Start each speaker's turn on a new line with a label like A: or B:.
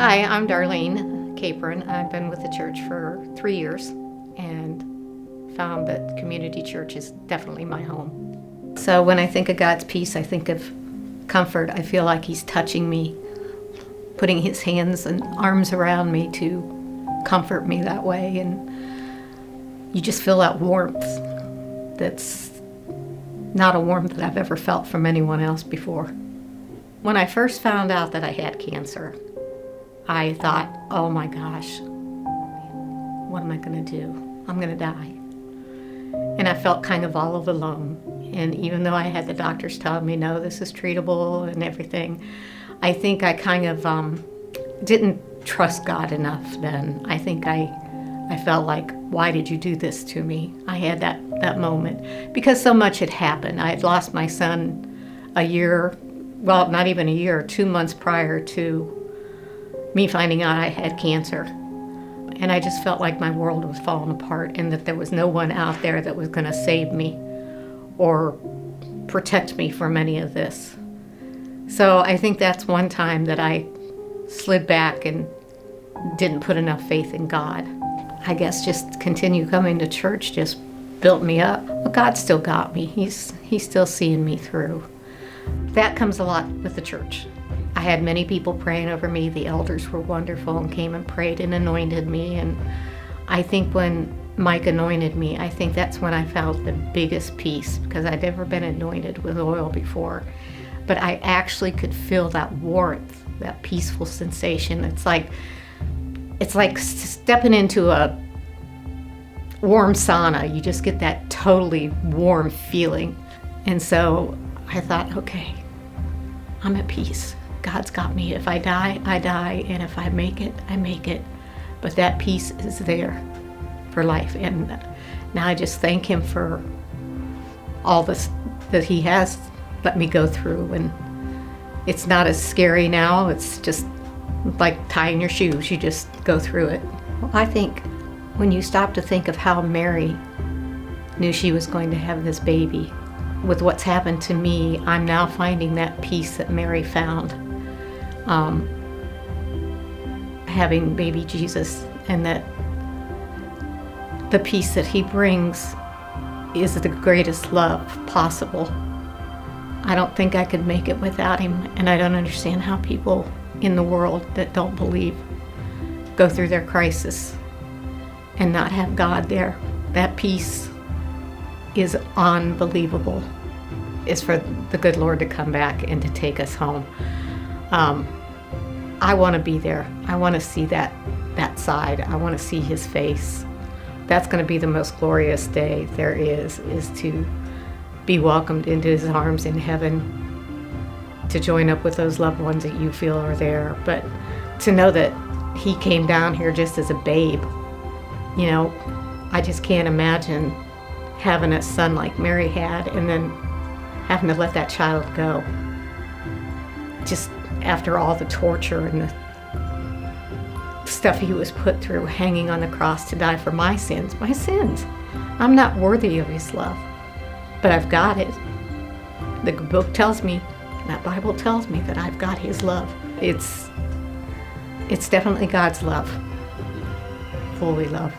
A: Hi, I'm Darlene Capron. I've been with the church for 3 years and found that community church is definitely my home. So when I think of God's peace, I think of comfort. I feel like He's touching me, putting His hands and arms around me to comfort me that way. And you just feel that warmth that's not a warmth that I've ever felt from anyone else before. When I first found out that I had cancer, I thought, oh my gosh, what am I going to do? I'm going to die. And I felt kind of all alone. And even though I had the doctors telling me, no, this is treatable and everything, I think I kind of didn't trust God enough then. I think I felt like, why did you do this to me? I had that moment because so much had happened. I had lost my son a year, well, not even a year, 2 months prior to me finding out I had cancer. And I just felt like my world was falling apart and that there was no one out there that was going to save me or protect me from any of this. So I think that's one time that I slid back and didn't put enough faith in God. I guess just continue coming to church just built me up. But God still got me. He's still seeing me through. That comes a lot with the church. I had many people praying over me. The elders were wonderful and came and prayed and anointed me. And I think when Mike anointed me, I think that's when I felt the biggest peace because I'd never been anointed with oil before. But I actually could feel that warmth, that peaceful sensation. It's like stepping into a warm sauna. You just get that totally warm feeling. And so I thought, okay, I'm at peace. God's got me. If I die, I die. And if I make it, I make it. But that peace is there for life. And now I just thank Him for all this that He has let me go through. And it's not as scary now. It's just like tying your shoes. You just go through it. Well, I think when you stop to think of how Mary knew she was going to have this baby, with what's happened to me, I'm now finding that peace that Mary found. Having baby Jesus, and that the peace that He brings is the greatest love possible. I don't think I could make it without Him, and I don't understand how people in the world that don't believe go through their crisis and not have God there. That peace is unbelievable. Is for the good Lord to come back and to take us home. I want to be there. I want to see that side. I want to see His face. That's going to be the most glorious day there is to be welcomed into His arms in heaven, to join up with those loved ones that you feel are there. But to know that He came down here just as a babe, I just can't imagine having a son like Mary had and then having to let that child go. Just after all the torture and the stuff He was put through, hanging on the cross to die for my sins. My sins. I'm not worthy of His love, but I've got it. The book tells me, that Bible tells me that I've got His love. It's definitely God's love. Fully love.